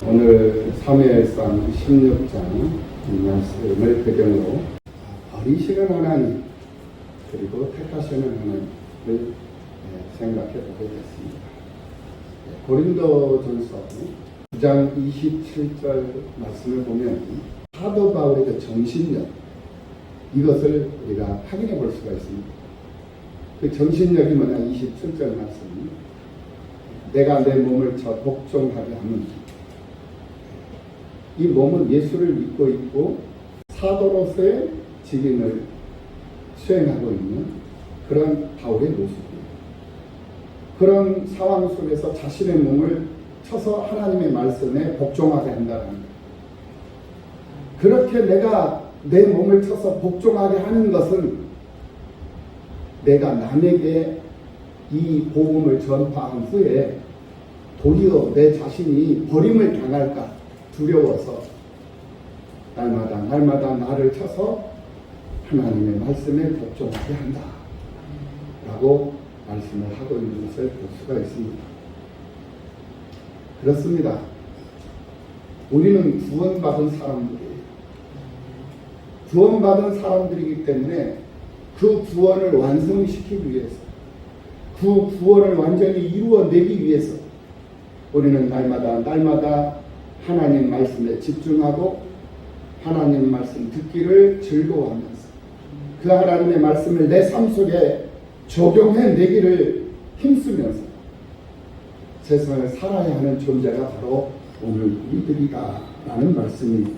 오늘 사무엘상 16장 말씀을 배경으로 버리시는 하나님 그리고 택하시는 하나님을 생각해 보게 됐습니다. 고린도전서 9장 27절 말씀을 보면 사도 바울의 그 정신력 이것을 우리가 확인해 볼 수가 있습니다. 그 정신력이 뭐냐 27절 말씀 내가 내 몸을 저 복종하게 하면 이 몸은 예수를 믿고 있고 사도로서의 직임을 수행하고 있는 그런 바울의 모습이에요. 그런 상황 속에서 자신의 몸을 쳐서 하나님의 말씀에 복종하게 한다는 거예요. 그렇게 내가 내 몸을 쳐서 복종하게 하는 것은 내가 남에게 이 복음을 전파한 후에 도리어 내 자신이 버림을 당할까 두려워서 날마다 나를 쳐서 하나님의 말씀에 복종하게 한다 라고 말씀을 하고 있는 것을 볼 수가 있습니다. 그렇습니다. 우리는 구원받은 사람들이에요. 구원받은 사람들이기 때문에 그 구원을 완성시키기 위해서 그 구원을 완전히 이루어내기 위해서 우리는 날마다 하나님 말씀에 집중하고 하나님 말씀 듣기를 즐거워하면서 그 하나님의 말씀을 내 삶 속에 적용해내기를 힘쓰면서 세상을 살아야 하는 존재가 바로 오늘 우리들이다 라는 말씀입니다.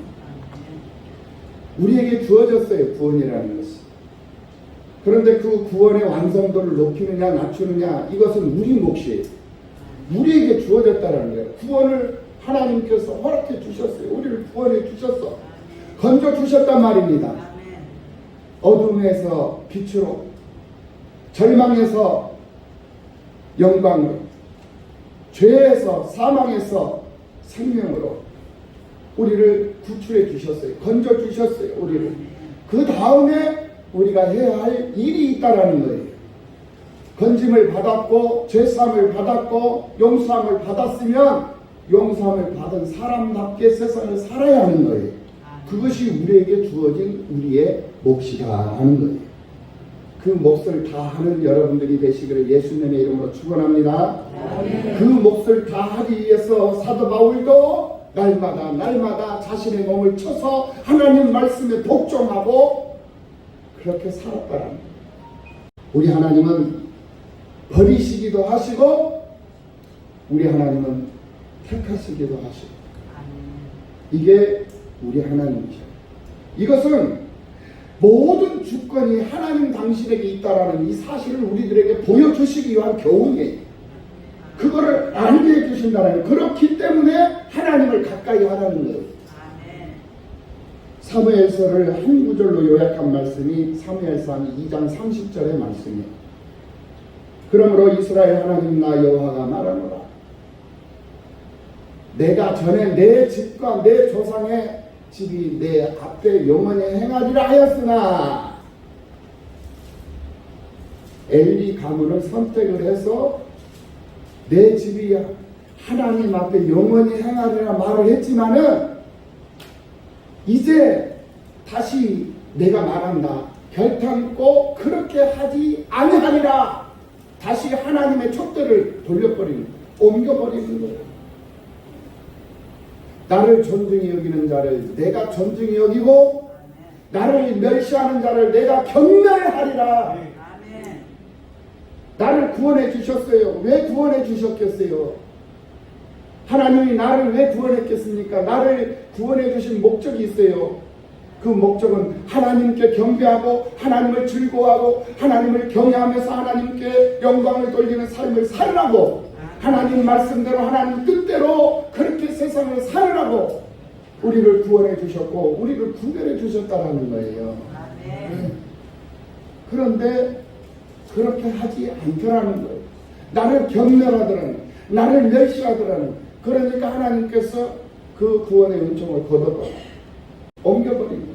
우리에게 주어졌어요. 구원이라는 것이. 그런데 그 구원의 완성도를 높이느냐 낮추느냐 이것은 우리 몫이에요. 우리에게 주어졌다는 거예요. 구원을 하나님께서 허락해 주셨어요. 우리를 구원해 주셨어. 건져 주셨단 말입니다. 어둠에서 빛으로, 절망에서 영광으로, 죄에서 사망에서 생명으로 우리를 구출해 주셨어요. 건져 주셨어요. 우리를. 그 다음에 우리가 해야 할 일이 있다라는 거예요. 건짐을 받았고 죄사함을 받았고 용서함을 받았으면 용서함을 받은 사람답게 세상을 살아야 하는 거예요. 그것이 우리에게 주어진 우리의 몫이다 하는 거예요. 그 몫을 다 하는 여러분들이 되시기를 예수님의 이름으로 축원합니다. 그 몫을 다 하기 위해서 사도 바울도 날마다 자신의 몸을 쳐서 하나님 말씀에 복종하고 그렇게 살았다는 거예요. 우리 하나님은 버리시기도 하시고 우리 하나님은 택하시기도 하시고 이게 우리 하나님이죠. 이것은 모든 주권이 하나님 당신에게 있다라는 이 사실을 우리들에게 보여주시기 위한 교훈이에요. 그거를 알게 해주신다는 거예요. 그렇기 때문에 하나님을 가까이 하라는 거예요. 사무엘서를 한 구절로 요약한 말씀이 사무엘상 2장 30절의 말씀이에요. 그러므로 이스라엘 하나님 나 여호와가 말하노라. 내가 전에 내 집과 내 조상의 집이 내 앞에 영원히 행하리라 하였으나 엘리 가문을 선택을 해서 내 집이 하나님 앞에 영원히 행하리라 말을 했지만은 이제 다시 내가 말한다. 결탄코 그렇게 하지 아니하리라. 다시 하나님의 촛대를 돌려버리는 거예요. 옮겨버리는 거예요. 나를 존중히 여기는 자를 내가 존중히 여기고 나를 멸시하는 자를 내가 경멸하리라. 나를 구원해 주셨어요. 왜 구원해 주셨겠어요? 하나님이 나를 왜 구원했겠습니까? 나를 구원해 주신 목적이 있어요. 그 목적은 하나님께 경배하고 하나님을 즐거워하고 하나님을 경외하면서 하나님께 영광을 돌리는 삶을 살라고 하나님 말씀대로 하나님 뜻대로 그렇게 세상을 살으라고 우리를 구원해 주셨고 우리를 구별해 주셨다는 거예요. 그런데 그렇게 하지 않더라는 거예요. 나를 경멸하더라는 나를 멸시하더라는 그러니까 하나님께서 그 구원의 은총을 걷어버려 옮겨버린 거예요.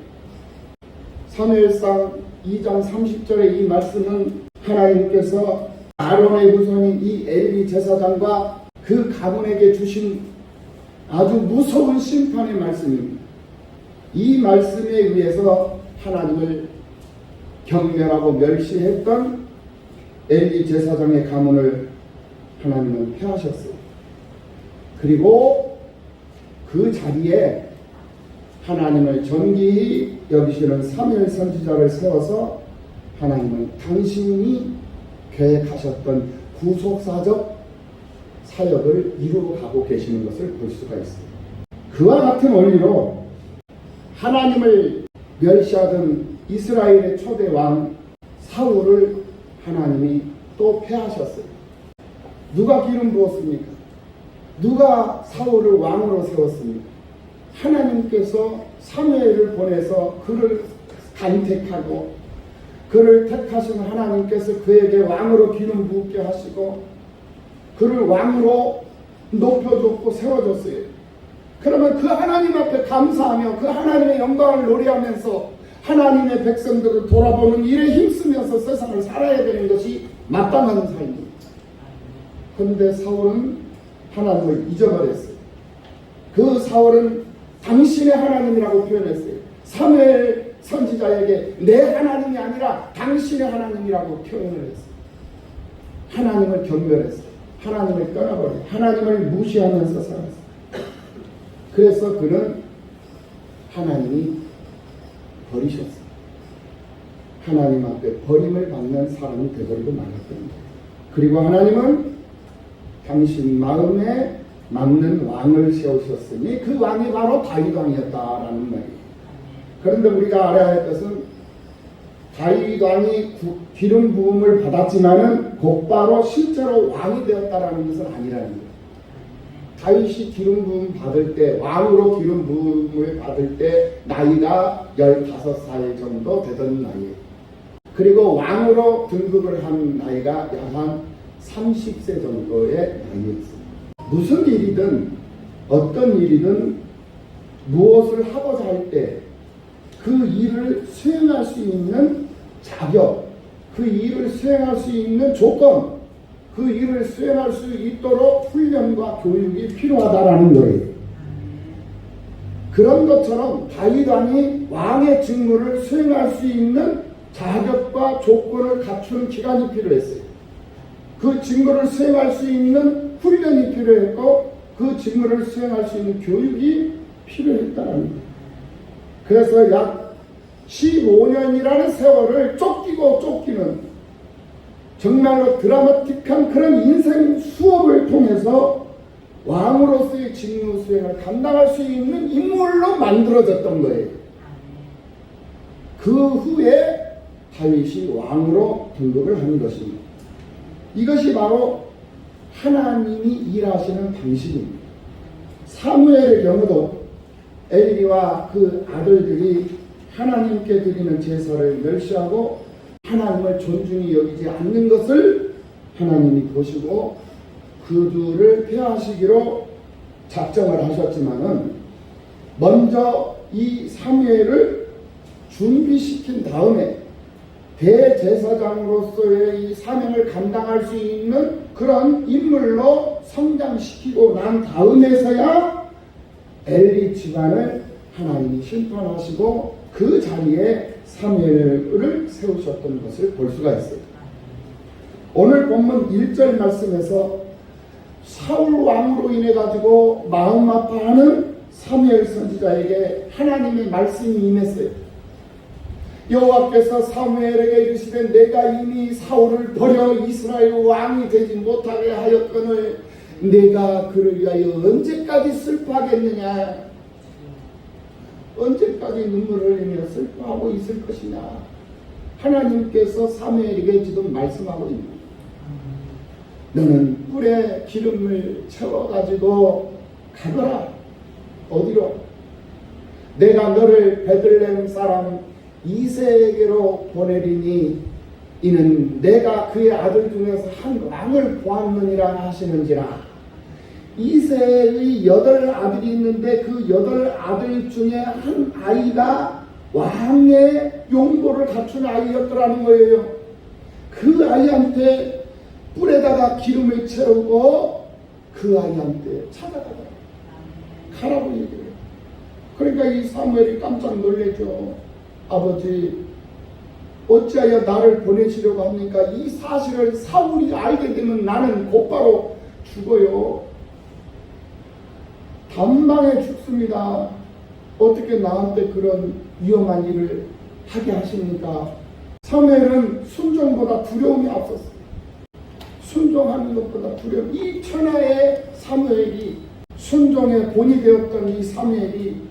사무엘상 2장 30절의 이 말씀은 하나님께서 아론의 후손인 이 엘리 제사장과 그 가문에게 주신 아주 무서운 심판의 말씀입니다. 이 말씀에 의해서 하나님을 경멸하고 멸시했던 엘리 제사장의 가문을 하나님은 폐하셨어요. 그리고 그 자리에 하나님을 존귀히 여기시는 사무엘 선지자를 세워서 하나님은 당신이 계획하셨던 구속사적 사역을 이루어가고 계시는 것을 볼 수가 있어요. 그와 같은 원리로 하나님을 멸시하던 이스라엘의 초대 왕 사울을 하나님이 또 폐하셨어요. 누가 기름 부었습니까? 누가 사울을 왕으로 세웠습니까? 하나님께서 사무엘을 보내서 그를 간택하고 그를 택하신 하나님께서 그에게 왕으로 기름 부게 하시고 그를 왕으로 높여줬고 세워줬어요. 그러면 그 하나님 앞에 감사하며 그 하나님의 영광을 노래하면서 하나님의 백성들을 돌아보는 일에 힘쓰면서 세상을 살아야 되는 것이 마땅한 삶입니다. 그런데 사울은 하나님을 잊어버렸어요. 그 사울은 당신의 하나님이라고 표현했어요. 사무엘 선지자에게 내 하나님이 아니라 당신의 하나님이라고 표현을 했어요. 하나님을 경멸했어요. 하나님을 떠나버려요. 하나님을 무시하면서 살았어요. 그래서 그는 하나님이 버리셨어요. 하나님 앞에 버림을 받는 사람이 되버리고 말았던 거예요. 그리고 하나님은 당신 마음에 맞는 왕을 세우셨으니 그 왕이 바로 다윗 왕이었다라는 말이에요. 그런데 우리가 알아야 할 것은 다윗 왕이 기름 부음을 받았지만은 곧바로 실제로 왕이 되었다라는 것은 아니라는 거예요. 다윗이 기름 부음 받을 때, 왕으로 기름 부음을 받을 때 나이가 15살 정도 되던 나이에요. 그리고 왕으로 등극을 한 나이가 약 한 30세 정도의 나이였어요. 무슨 일이든 어떤 일이든 무엇을 하고자 할 때 그 일을 수행할 수 있는 자격, 그 일을 수행할 수 있는 조건, 그 일을 수행할 수 있도록 훈련과 교육이 필요하다라는 거예요. 그런 것처럼 다윗 왕이 왕의 직무를 수행할 수 있는 자격과 조건을 갖추는 기간이 필요했어요. 그 직무를 수행할 수 있는 훈련이 필요했고 그 직무를 수행할 수 있는 교육이 필요했다는 거예요. 그래서 약 15년이라는 세월을 쫓기고 쫓기는 정말로 드라마틱한 그런 인생 수업을 통해서 왕으로서의 직무 수행을 감당할 수 있는 인물로 만들어졌던 거예요. 그 후에 다윗이 왕으로 등극을 한 것입니다. 이것이 바로 하나님이 일하시는 방식입니다. 사무엘의 경우도 엘리와 그 아들들이 하나님께 드리는 제사를 멸시하고 하나님을 존중히 여기지 않는 것을 하나님이 보시고 그들을 폐하시기로 작정을 하셨지만은 먼저 이 사무엘을 준비시킨 다음에 대제사장으로서의 이 사명을 감당할 수 있는 그런 인물로 성장시키고 난 다음에서야 엘리 집안을 하나님이 심판하시고 그 자리에 사무엘을 세우셨던 것을 볼 수가 있어요. 오늘 본문 1절 말씀에서 사울 왕으로 인해 가지고 마음 아파하는 사무엘 선지자에게 하나님의 말씀이 임했어요. 여호와께서 사무엘에게 이르시되 내가 이미 사울을 버려 이스라엘 왕이 되지 못하게 하였거늘 내가 그를 위하여 언제까지 슬퍼하겠느냐? 언제까지 눈물을 흘리며 슬퍼하고 있을 것이냐? 하나님께서 사무엘에게 지금 말씀하고 있습니다. 너는 뿔에 기름을 채워가지고 가거라. 어디로? 내가 너를 베들레헴 사람 이새에게로 보내리니 이는 내가 그의 아들 중에서 한 왕을 보았느니라 하시는지라. 이새의 8아들이 있는데 그 8아들 중에 한 아이가 왕의 용도를 갖춘 아이였더라는 거예요. 그 아이한테 뿔에다가 기름을 채우고 그 아이한테 찾아가더라. 가라고 얘기해요. 그러니까 이 사무엘이 깜짝 놀래죠. 아버지, 어찌하여 나를 보내시려고 합니까? 이 사실을 사울이 알게 되면 나는 곧바로 죽어요. 단방에 죽습니다. 어떻게 나한테 그런 위험한 일을 하게 하십니까? 사무엘은 순종보다 두려움이 앞섰어요. 순종하는 것보다 두려움. 이 천하의 사무엘이, 순종의 본이 되었던 이 사무엘이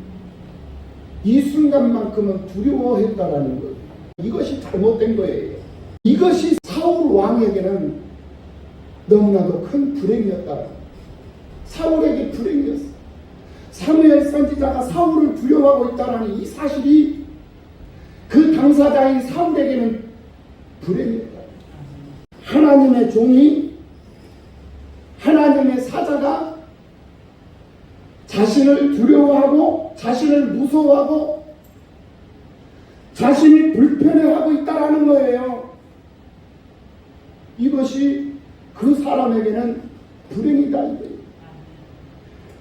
이 순간만큼은 두려워했다라는 거예요. 이것이 잘못된 거예요. 이것이 사울 왕에게는 너무나도 큰 불행이었다. 사울에게 불행이었어. 사무엘 선지자가 사울을 두려워하고 있다는 이 사실이 그 당사자인 사울에게는 불행이었다. 하나님의 종이, 하나님의 사자가 자신을 두려워하고 자신을 무서워하고 자신이 불편해하고 있다라는 거예요. 이것이 그 사람에게는 불행이다 이거예요.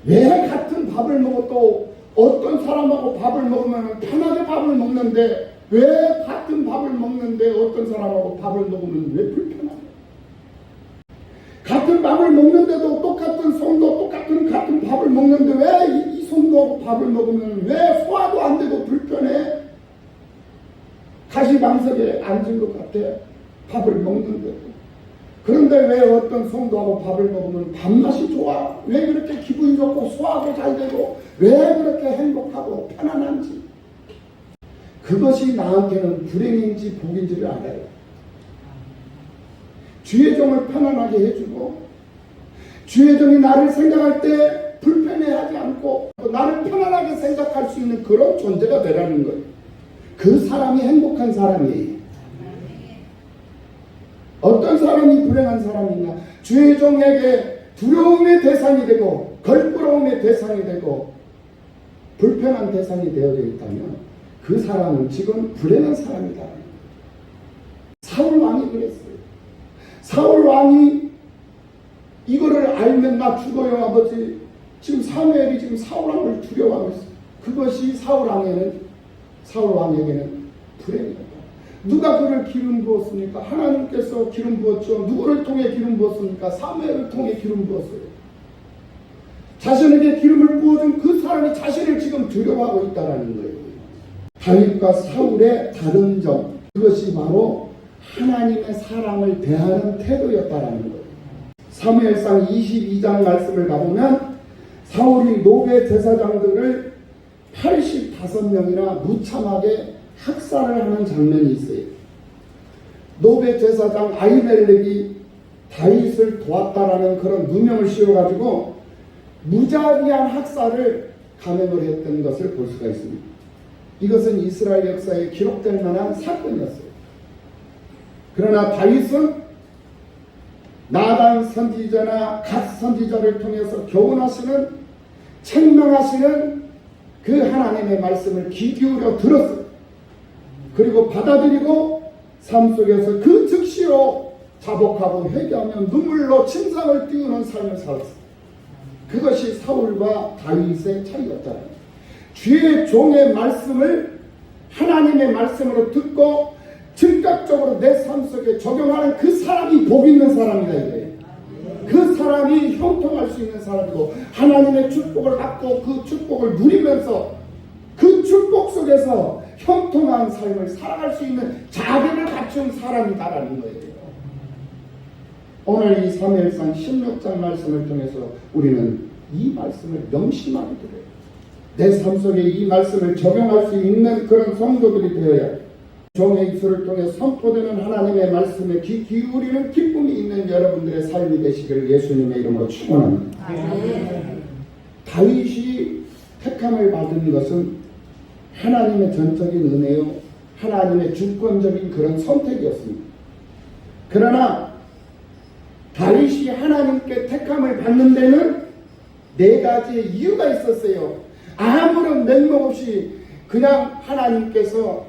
왜 같은 밥을 먹어도 어떤 사람하고 밥을 먹으면 편하게 밥을 먹는데 왜 같은 밥을 먹는데 어떤 사람하고 밥을 먹으면 왜 불편하냐? 같은 밥을 먹는데도 똑같은 성도 똑같은 같은 밥을 먹는데 왜 이 성도하고 밥을 먹으면 왜 소화도 안 되고 불편해? 가시방석에 앉은 것 같아. 밥을 먹는데. 그런데 왜 어떤 성도하고 밥을 먹으면 밥맛이 좋아? 왜 그렇게 기분이 좋고 소화도 잘 되고 왜 그렇게 행복하고 편안한지? 그것이 나한테는 불행인지 복인지를 알아요. 주의 종을 편안하게 해주고 주의 종이 나를 생각할 때 불편해하지 않고 나를 편안하게 생각할 수 있는 그런 존재가 되라는 거예요. 그 사람이 행복한 사람이에요. 어떤 사람이 불행한 사람이냐? 주의 종에게 두려움의 대상이 되고 걸끄러움의 대상이 되고 불편한 대상이 되어져 있다면 그 사람은 지금 불행한 사람이다. 사울 왕이 그랬어요. 사울 왕이 이거를 알면 나 죽어요 아버지. 지금 사무엘이 지금 사울 왕을 두려워하고 있어요. 그것이 사울 왕에게는 불행이다. 누가 그를 기름 부었습니까? 하나님께서 기름 부었죠. 누구를 통해 기름 부었습니까? 사무엘을 통해 기름 부었어요. 자신에게 기름을 부어준 그 사람이 자신을 지금 두려워하고 있다는 거예요. 다윗과 사울의 다른 점, 그것이 바로 하나님의 사람을 대하는 태도였다는 거예요. 사무엘상 22장 말씀을 가보면 사울이 노베 제사장들을 85명이나 무참하게 학살을 하는 장면이 있어요. 노베 제사장 아히멜렉이 다윗을 도왔다라는 그런 누명을 씌워가지고 무자비한 학살을 감행을 했던 것을 볼 수가 있습니다. 이것은 이스라엘 역사에 기록될 만한 사건이었어요. 그러나 다윗은 나단 선지자나 갓 선지자를 통해서 교훈하시는 책망하시는 그 하나님의 말씀을 귀 기울여 들었어요. 그리고 받아들이고 삶 속에서 그 즉시로 자복하고 회개하며 눈물로 침상을 띄우는 삶을 살았어요. 그것이 사울과 다윗의 차이였잖아요. 주의 종의 말씀을 하나님의 말씀으로 듣고 즉각적으로 내 삶 속에 적용하는 그 사람이 복 있는 사람이다 이거예요. 그 사람이 형통할 수 있는 사람이고 하나님의 축복을 받고 그 축복을 누리면서 그 축복 속에서 형통한 삶을 살아갈 수 있는 자격을 갖춘 사람이다라는 거예요. 오늘 이 사무엘상 16장 말씀을 통해서 우리는 이 말씀을 명심하게 들어요. 내 삶 속에 이 말씀을 적용할 수 있는 그런 성도들이 되어야 종의 입술을 통해 선포되는 하나님의 말씀에 귀 기울이는 기쁨이 있는 여러분들의 삶이 되시기를 예수님의 이름으로 축원합니다. 다윗이 택함을 받은 것은 하나님의 전적인 은혜요, 하나님의 주권적인 그런 선택이었습니다. 그러나 다윗이 하나님께 택함을 받는 데는 네 가지의 이유가 있었어요. 아무런 맥락 없이 그냥 하나님께서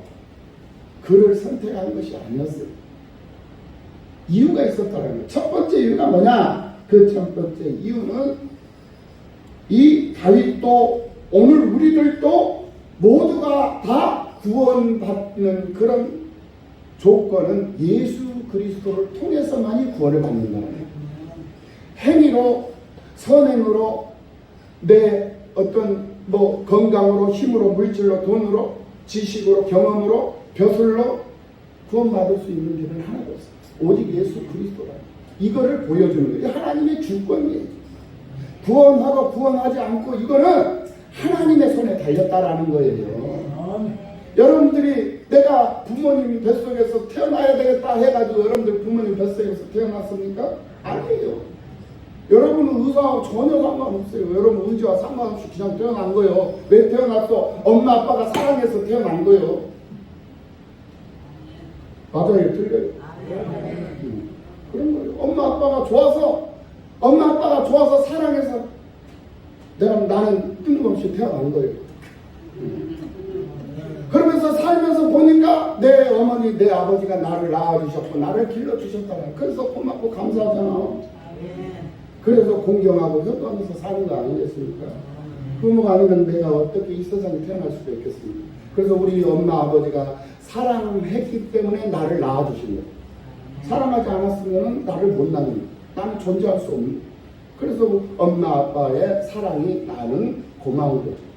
그를 선택한 것이 아니었어요. 이유가 있었다는 거예요. 첫 번째 이유가 뭐냐? 그 첫 번째 이유는 이 다윗도 오늘 우리들도 모두가 다 구원받는 그런 조건은 예수 그리스도를 통해서만이 구원을 받는다는 거예요. 행위로, 선행으로, 내 어떤 건강으로, 힘으로, 물질로, 돈으로, 지식으로, 경험으로, 벼슬로 구원받을 수 있는 길은 하나도 없어요. 오직 예수 그리스도라. 이거를 보여주는 거예요. 하나님의 주권이에요. 구원하고 구원하지 않고 이거는 하나님의 손에 달렸다라는 거예요. 여러분들이 내가 부모님 뱃속에서 태어나야 되겠다 해가지고 여러분들 부모님 뱃속에서 태어났습니까? 아니에요. 여러분은 의사하고 전혀 상관없어요. 여러분 의지와 상관없이 그냥 태어난 거예요. 왜 태어났어? 엄마 아빠가 사랑해서 태어난 거예요. 맞아요? 틀려요? 그런 거예요. 엄마 아빠가 좋아서 사랑해서 나는 뜬금없이 태어난 거예요. 그러면서 살면서 보니까 내 어머니, 내 아버지가 나를 낳아주셨고 나를 길러주셨잖아요. 그래서 고맙고 감사하잖아. 그래서 공경하고 효도하면서 사는 거 아니겠습니까? 부모가 아니면 내가 어떻게 이 세상에 태어날 수가 있겠습니까? 그래서 우리 엄마 아버지가 사랑했기 때문에 나를 낳아주신 거예요. 사랑하지 않았으면 나를 못 낳는 거예요. 나는 존재할 수 없는 거예요. 그래서 엄마 아빠의 사랑이 나는 고마운 거죠.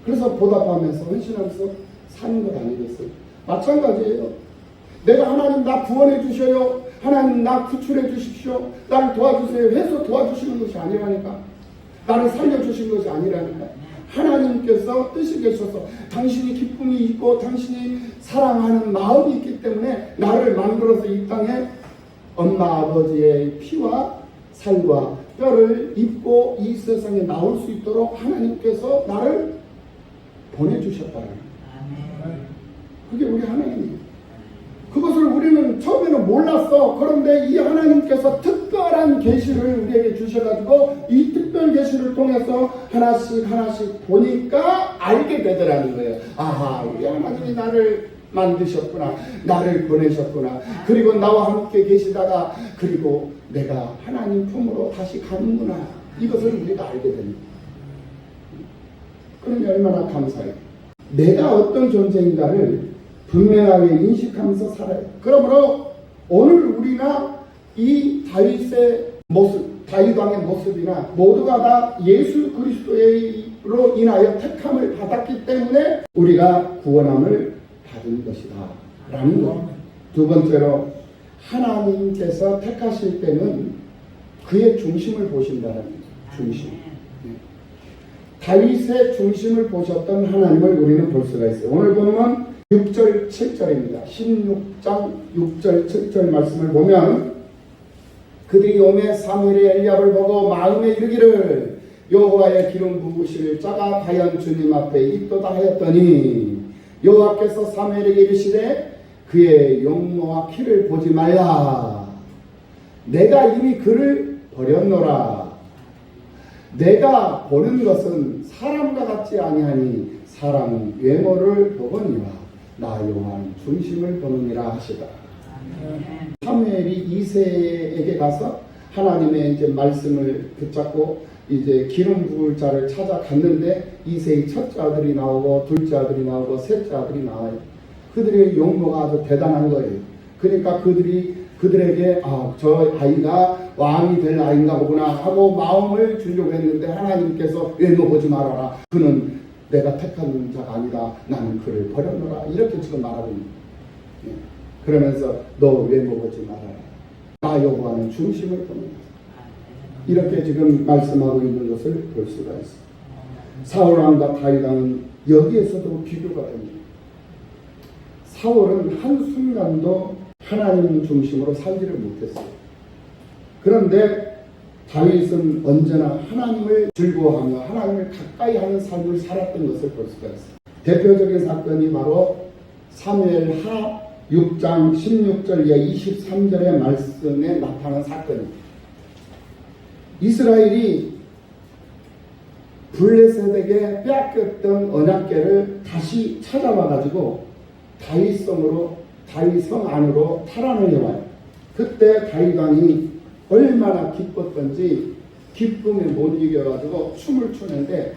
그래서 보답하면서 헌신하면서 사는 것 아니겠어요? 마찬가지예요. 내가 하나님 나 구원해 주셔요. 하나님 나 구출해 주십시오. 나를 도와주세요 해서 도와주시는 것이 아니라니까. 나를 살려주신 것이 아니라니까. 하나님께서 뜻이 계셔서 당신이 기쁨이 있고 당신이 사랑하는 마음이 있기 때문에 나를 만들어서 이 땅에 엄마 아버지의 피와 살과 뼈를 입고 이 세상에 나올 수 있도록 하나님께서 나를 보내주셨다는 거예요. 그게 우리 하나님이에요. 그것을 우리는 처음에는 몰랐어. 그런데 이 하나님께서 특별한 계시를 우리에게 주셔가지고 이 특별 계시를 통해서 하나씩 보니까 알게 되더라는 거예요. 아하, 우리 하나님이 나를 만드셨구나. 나를 보내셨구나. 그리고 나와 함께 계시다가 그리고 내가 하나님 품으로 다시 가는구나. 이것을 우리가 알게 됩니다. 그러니 얼마나 감사해요. 내가 어떤 존재인가를 분명하게 인식하면서 살아요. 그러므로 오늘 우리나 이 다윗의 모습, 다윗 왕의 모습이나 모두가 다 예수 그리스도로 인하여 택함을 받았기 때문에 우리가 구원함을 받은 것이다 라는 거예요. 두 번째로 하나님께서 택하실 때는 그의 중심을 보신다는 거예요. 중심. 다윗의 중심을 보셨던 하나님을 우리는 볼 수가 있어요. 오늘 보면 6절 7절입니다. 16장 6절 7절 말씀을 보면 그들이 오매 사무엘이 엘리압을 보고 마음에 이르기를 여호와의 기름 부으실 자가 과연 주님 앞에 있도다 하였더니 여호와께서 사무엘에게 이르시되 그의 용모와 키를 보지 말라. 내가 이미 그를 버렸노라. 내가 보는 것은 사람과 같지 아니하니 사람 외모를 보거니와 나 여호와는 중심을 보느니라 하시다. 사무엘이 이새에게 가서 하나님의 이제 말씀을 붙잡고 이제 기름 부을 자를 찾아갔는데 이새의 첫째 아들이 나오고 둘째 아들이 나오고 셋째 아들이 나와요. 그들의 용모가 아주 대단한 거예요. 그러니까 그들에게 저 아이가 왕이 될 아이인가 보구나 하고 마음을 주려고 했는데 하나님께서 외모 보지 말아라. 그는 내가 택한 자가 아니다. 나는 그를 버렸노라. 이렇게 지금 말하고 있는 거예요. 그러면서 너 외모 보지 말아라. 나 여호와는 중심을 보는 거다. 이렇게 지금 말씀하고 있는 것을 볼 수가 있어요. 사울왕과 다윗왕은 여기에서도 비교가 됩니다. 사울은 한순간도 하나님 중심으로 살지를 못했어요. 그런데 다윗은 언제나 하나님을 즐거워하며 하나님을 가까이 하는 삶을 살았던 것을 볼 수가 있어요. 대표적인 사건이 바로 사무엘하 6장 16절 이하 23절의 말씀에 나타난 사건입니다. 이스라엘이 블레셋에게 빼앗겼던 언약궤를 다시 찾아와가지고 다윗성 안으로 탈환을 해와요. 그때 다윗 왕이 얼마나 기뻤던지 기쁨에 못 이겨가지고 춤을 추는데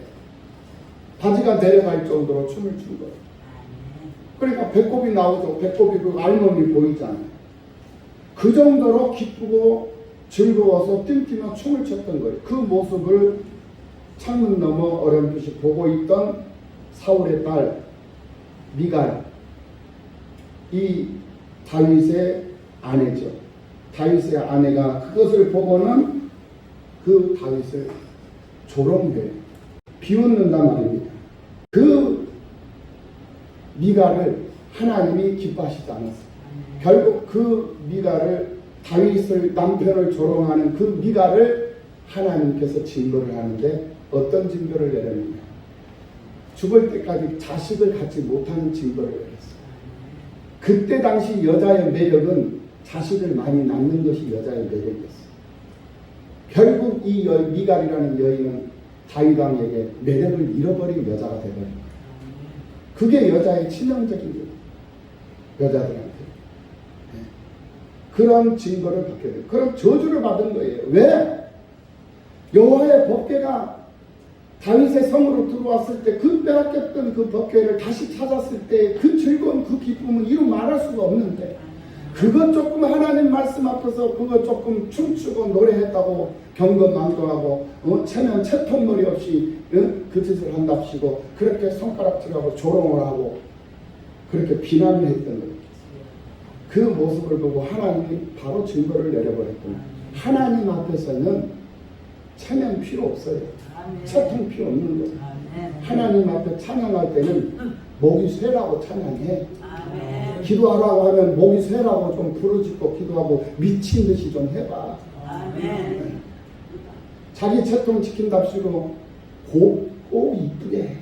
바지가 내려갈 정도로 춤을 춘 거예요. 그러니까 배꼽이 나오죠. 배꼽이 그 알몸이 보이잖아요. 그 정도로 기쁘고 즐거워서 띵뛰며 춤을 췄던 거예요. 그 모습을 창문 너머 어렴풋이 보고 있던 사울의 딸 미갈, 이 다윗의 아내죠. 다윗의 아내가 그것을 보고는 그 다윗을 조롱해요. 비웃는단 말입니다. 그 미갈을 하나님이 기뻐하시지 않았어요. 결국 그 미갈을, 다윗을, 남편을 조롱하는 그 미갈을 하나님께서 징벌을 하는데 어떤 징벌을 내렸느냐. 죽을 때까지 자식을 갖지 못하는 징벌을 내렸어요. 그때 당시 여자의 매력은 자식을 많이 낳는 것이 여자의 매력이었어요. 결국 이 미갈이라는 여인은 다윗 왕에게 매력을 잃어버린 여자가 되어버린 거예요. 그게 여자의 치명적인 거예요. 여자들한테. 네. 그런 징벌을 받게 돼요. 그런 저주를 받은 거예요. 왜? 여호와의 법궤가 다윗의 성으로 들어왔을 때 그 빼앗겼던 그 법궤를 다시 찾았을 때 그 즐거운 그 기쁨은 이루 말할 수가 없는데, 그것 조금 하나님 말씀 앞에서 그거 조금 춤추고 노래했다고 경건망도하고 체면 채통머리 없이 그 짓을 한답시고 그렇게 손가락질하고 조롱을 하고 그렇게 비난을 했던 거예요. 그 모습을 보고 하나님이 바로 증거를 내려버렸구나. 하나님 앞에서는 체면 필요 없어요. 채통 필요 없는 거예요. 하나님 앞에 찬양할 때는 목이 쇠라고 찬양해. 기도하라고 하면 목이 쇠라고 좀 부르짖고 기도하고 미친 듯이 좀 해봐. 자기 채통 지킨답시고 곱고 이쁘게.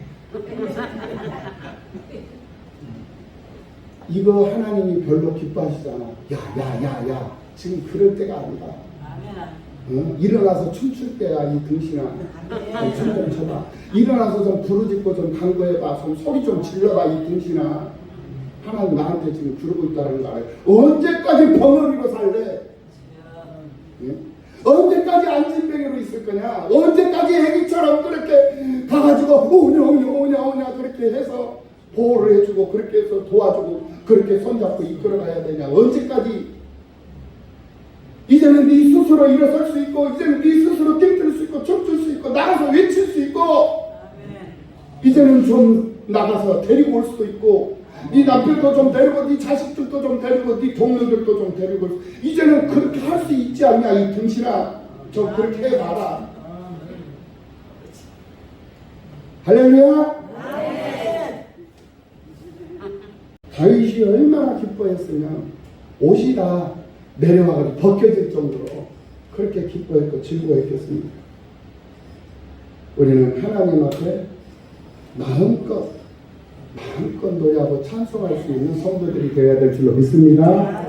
이거 하나님이 별로 기뻐하시잖아. 야 지금 그럴 때가 아니다. 일어나서 춤출 때야 이 등신아. 춤 좀 춰봐. 일어나서 좀 부르짖고 좀 간구해봐. 좀 소리 좀 질러봐 이 등신아. 하나님 나한테 지금 그러고 있다는 거 알아요. 언제까지 벙어리로 살래? 예? 언제까지 안진뱅이로 있을 거냐? 언제까지 애기처럼 그렇게 가가지고 오냐 그렇게 해서 보호를 해주고 그렇게 해서 도와주고 그렇게 손잡고 이끌어가야 되냐? 언제까지? 이제는 네 스스로 일어설 수 있고 이제는 네 스스로 띵뜰 수 있고 춤출 수 있고 나가서 외칠 수 있고 이제는 좀 나가서 데리고 올 수도 있고 네 남편도 좀 데리고 네 자식들도 좀 데리고 네 동료들도 좀 데리고 이제는 그렇게 할 수 있지 않냐 이 등신아. 좀 그렇게 해봐라. 할렐루야. 다윗이 얼마나 기뻐했으면 옷이 다 내려와가지고 벗겨질 정도로 그렇게 기뻐했고 즐거워했겠습니까? 우리는 하나님 앞에 마음껏 노래하고 찬송할 수 있는 성도들이 되어야 될 줄로 믿습니다.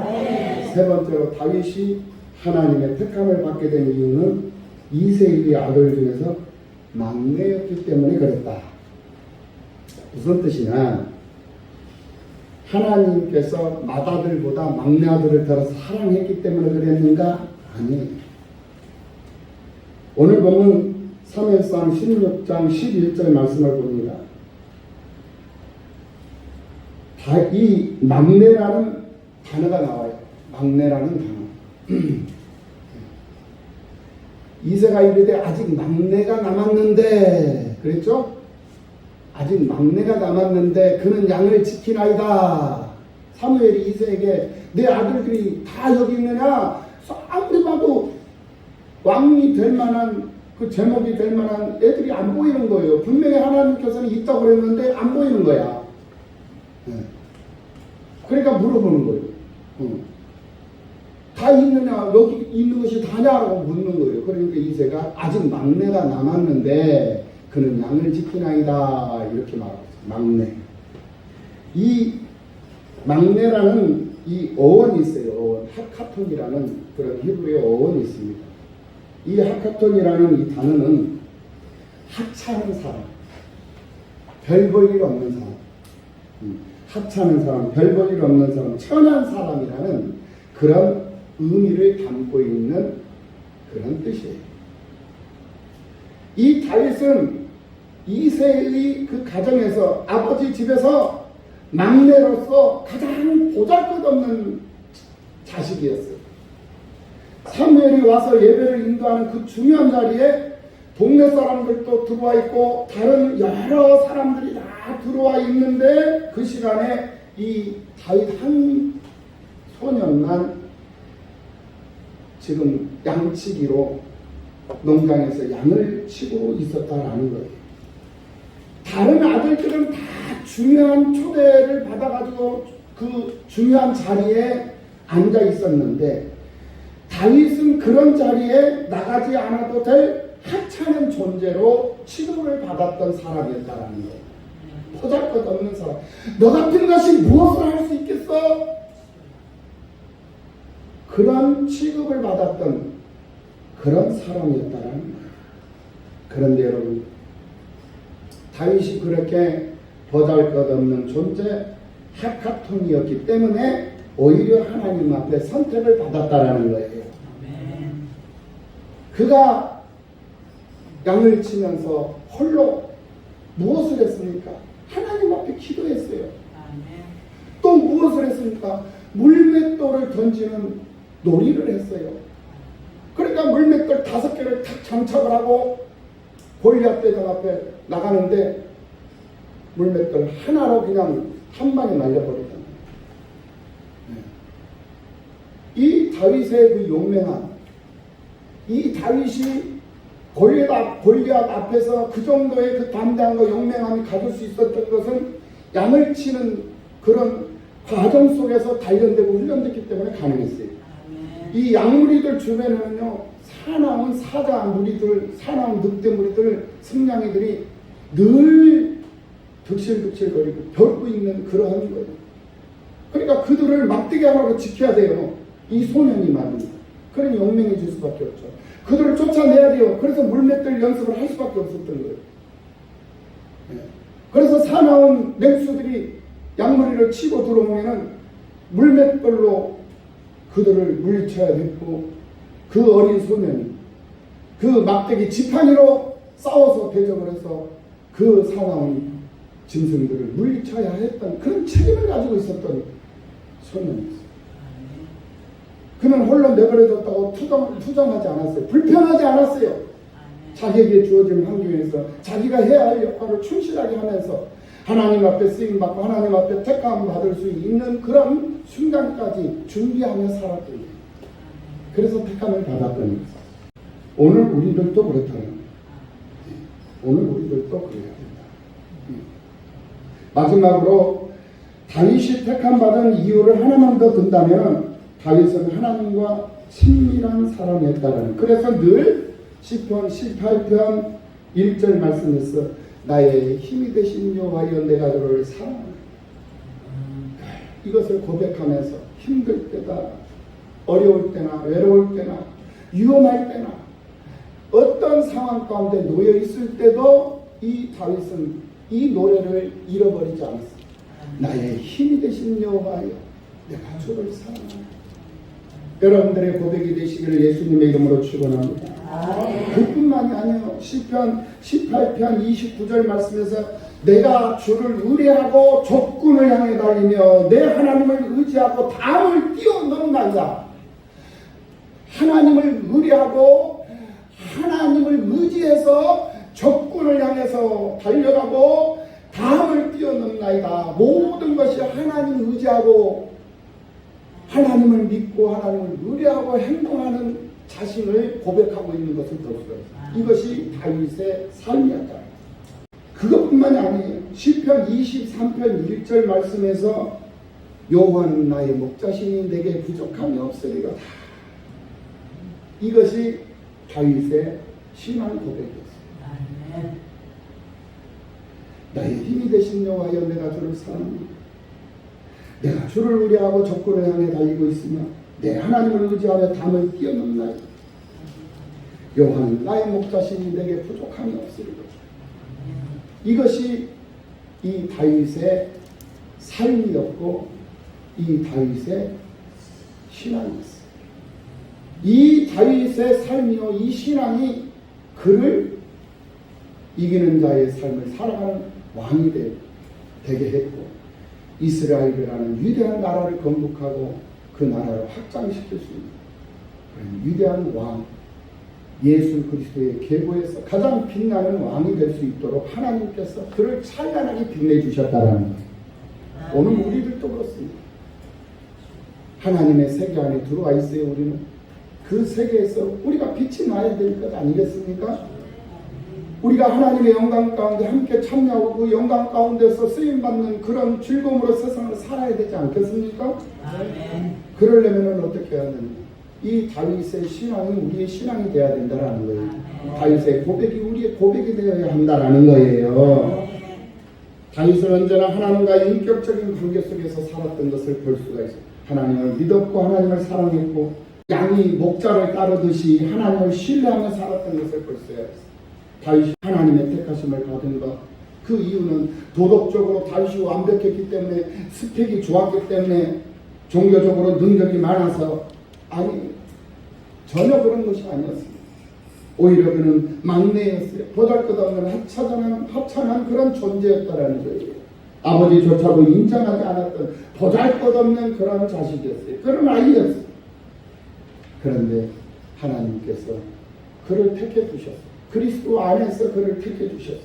세 번째로 다윗이 하나님의 택함을 받게 된 이유는 이세의 아들 중에서 막내였기 때문에 그랬다. 무슨 뜻이냐? 하나님께서 맏아들보다 막내 아들을 더 사랑했기 때문에 그랬는가? 아니에요. 오늘 보면 사무엘상 16장 11절 말씀을 봅니다. 이 막내라는 단어가 나와요. 막내라는 단어. 이새가 이르되 아직 막내가 남았는데, 그랬죠? 아직 막내가 남았는데 그는 양을 지키나이다. 사무엘이 이새에게 내 아들들이 다 여기 있느냐? 아무리 봐도 왕이 될 만한 그 제목이 될 만한 애들이 안 보이는 거예요. 분명히 하나님께서는 있다고 그랬는데 안 보이는 거야. 그러니까 물어보는 거예요. 다 있느냐? 여기 있는 것이 다냐라고 묻는 거예요. 그러니까 이새가 아직 막내가 남았는데 그는 양을 지키나이다 이렇게 말하고 있어요. 막내. 이 막내라는 이 어원이 있어요. 어원. 하카톤이라는 그런 히브리어 어원이 있습니다. 이 하카톤이라는 이 단어는 하찮은 사람, 별 볼 일 없는 사람, 하찮은 사람, 별 볼 일 없는 사람, 천한 사람이라는 그런 의미를 담고 있는 그런 뜻이에요. 이 다윗은 이새의 그 가정에서 아버지 집에서 막내로서 가장 보잘것없는 자식이었어요. 사무엘이 와서 예배를 인도하는 그 중요한 자리에 동네 사람들도 들어와 있고 다른 여러 사람들이 다 들어와 있는데 그 시간에 이 다윗 한 소년만 지금 양치기로 농장에서 양을 치고 있었다라는 거예요. 다른 아들들은 다 중요한 초대를 받아가지고 그 중요한 자리에 앉아 있었는데 다윗은 그런 자리에 나가지 않아도 될 하찮은 존재로 취급을 받았던 사람이었다라는 거예요. 보잘것없는 사람. 너 같은 것이 무엇을 할 수 있겠어? 그런 취급을 받았던 그런 사람이었다라는 거예요. 그런데 여러분, 다윗이 그렇게 보잘것없는 존재 하카톤이었기 때문에 오히려 하나님 앞에 선택을 받았다라는 거예요. 그가 양을 치면서 홀로 무엇을 했습니까? 하나님 앞에 기도했어요. 또 무엇을 했습니까? 물맷돌을 던지는 놀이를 했어요. 그러니까 물맷돌 5개를 탁 장착을 하고 골리앗 대장 앞에 나가는데 물맷돌 하나로 그냥 한 방에 날려버리잖아요. 이 다윗의 그 용맹함, 이 다윗이 골리앗 앞에서 그 정도의 그 담대함과 용맹함이 가질 수 있었던 것은 양을 치는 그런 과정 속에서 단련되고 훈련됐기 때문에 가능했어요. 이 양무리들 주변에는요, 사나운 사자 무리들, 사나운 늑대 무리들, 승냥이들이 늘 득실득실거리고 벼르고 있는 그러한 거예요. 그러니까 그들을 막대기 하나로 지켜야 돼요. 이 소년이 말입니다. 그러니 용맹해질 수밖에 없죠. 그들을 쫓아내야 돼요. 그래서 물맷돌 연습을 할 수밖에 없었던 거예요. 그래서 사나운 맹수들이 양머리를 치고 들어오면은 물맷돌로 그들을 물리쳐야 됐고, 그 어린 소년이 그 막대기 지팡이로 싸워서 대적을 해서 그 사나운 짐승들을 물리쳐야 했던 그런 책임을 가지고 있었던 소년이었어요. 그는 홀로 내버려졌다고 투정하지 않았어요. 불평하지 않았어요. 자기에게 주어진 환경에서 자기가 해야 할 역할을 충실하게 하면서 하나님 앞에 쓰임받고 하나님 앞에 택함 받을 수 있는 그런 순간까지 준비하며 살았던 거예요. 그래서 택함을 받았던 거예요. 오늘 우리들도 그렇다는 거예요. 오늘 우리들도 그래야 된다. 마지막으로 다윗이 택함 받은 이유를 하나만 더 든다면 다윗은 하나님과 친밀한 사람이었다라는. 그래서 늘 시편 18편 1절 말씀에서 나의 힘이 되신 여호와여 내가 너를 사랑하노라. 이것을 고백하면서 힘들 때다, 어려울 때나 외로울 때나 위험할 때나 어떤 상황 가운데 놓여 있을 때도 이 다윗은 이 노래를 잃어버리지 않았습니다. 나의 힘이 되신 여호와여 내가 주를 사랑하노라. 여러분들의 고백이 되시기를 예수님의 이름으로 축원합니다. 그뿐만이 아니에요. 시편 18편 29절 말씀에서 내가 주를 의뢰하고 적군을 향해 달리며 내 하나님을 의지하고 담을 뛰어넘나이다. 하나님을 의뢰하고 하나님을 의지해서 적군을 향해서 달려가고 담을 뛰어넘나이다. 모든 것이 하나님을 의지하고 하나님을 믿고 하나님을 의뢰하고 행동하는 자신을 고백하고 있는 것을 볼 수가 있습니다. 이것이 다윗의 삶이었다. 그것뿐만이 아니에요. 시편 23편 1절 말씀에서 여호와는 나의 목자시니 내게 부족함이 없으리로다. 이것이 다윗의 신앙 고백이었습니다. 나의 힘이 되신 여호와여 내가 주를 사랑합니다. 내가 주를 의뢰하고 적군을 향해 달리고 있으며 내 하나님을 의지하며 담을 뛰어넘나이다. 여호와는 나의 목자시니 내게 부족함이 없으리로다. 이것이 이 다윗의 삶이었고 이 다윗의 신앙이었습니다. 이 다윗의 삶이요 이 신앙이 그를 이기는 자의 삶을 살아가는 왕이 되게 했고 이스라엘이라는 위대한 나라를 건국하고 그 나라를 확장시킬 수 있는 그런 위대한 왕 예수 그리스도의 계보에서 가장 빛나는 왕이 될 수 있도록 하나님께서 그를 찬란하게 빛내주셨다라는 거예요. 오늘 우리들도 그렇습니다. 하나님의 세계 안에 들어와 있어요. 우리는 그 세계에서 우리가 빛이 나야 될 것 아니겠습니까? 우리가 하나님의 영광 가운데 함께 참여하고 그 영광 가운데서 쓰임받는 그런 즐거움으로 세상을 살아야 되지 않겠습니까? 그러려면 어떻게 해야 됩니까? 이 다윗의 신앙이 우리의 신앙이 되어야 된다는 거예요. 다윗의 고백이 우리의 고백이 되어야 한다는 거예요. 다윗은 언제나 하나님과 인격적인 관계 속에서 살았던 것을 볼 수가 있어요. 하나님을 믿었고 하나님을 사랑했고 양이 목자를 따르듯이 하나님을 신뢰하며 살았던 것을 볼 수가 있어요. 다윗이 하나님의 택하심을 받은 것, 그 이유는 도덕적으로 다윗이 완벽했기 때문에 스펙이 좋았기 때문에 종교적으로 능력이 많아서 아니 전혀 그런 것이 아니었습니다. 오히려 그는 막내였어요. 보잘것없는 하찮은 그런 존재였다라는 거예요. 아버지조차도 인정하지 않았던 보잘것없는 그런 자식이었어요. 그런 아이였어요. 그런데 하나님께서 그를 택해 주셨어요. 그리스도 안에서 그를 택해 주셨어요.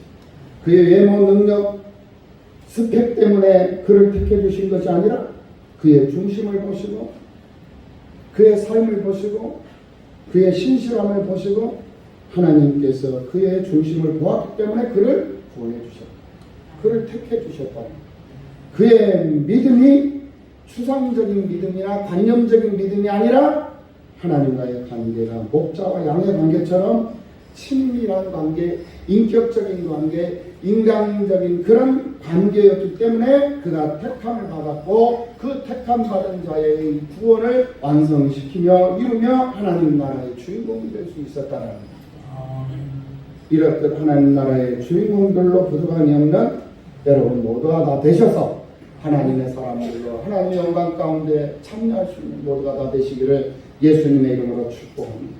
그의 외모 능력 스펙 때문에 그를 택해 주신 것이 아니라 그의 중심을 보시고 그의 삶을 보시고 그의 신실함을 보시고 하나님께서 그의 중심을 보았기 때문에 그를 구원해 주셨다. 그를 택해 주셨다. 그의 믿음이 추상적인 믿음이나 관념적인 믿음이 아니라 하나님과의 관계가 목자와 양의 관계처럼 친밀한 관계, 인격적인 관계, 인간적인 그런 관계였기 때문에 그가 택함을 받았고 그 택함 받은 자의 구원을 완성시키며 이루며 하나님 나라의 주인공이 될 수 있었다는 겁니다. 이렇듯 하나님 나라의 주인공들로 부족함이 없는 여러분 모두가 다 되셔서 하나님의 사람들로 하나님의 영광 가운데 참여할 수 있는 모두가 다 되시기를 예수님의 이름으로 축복합니다.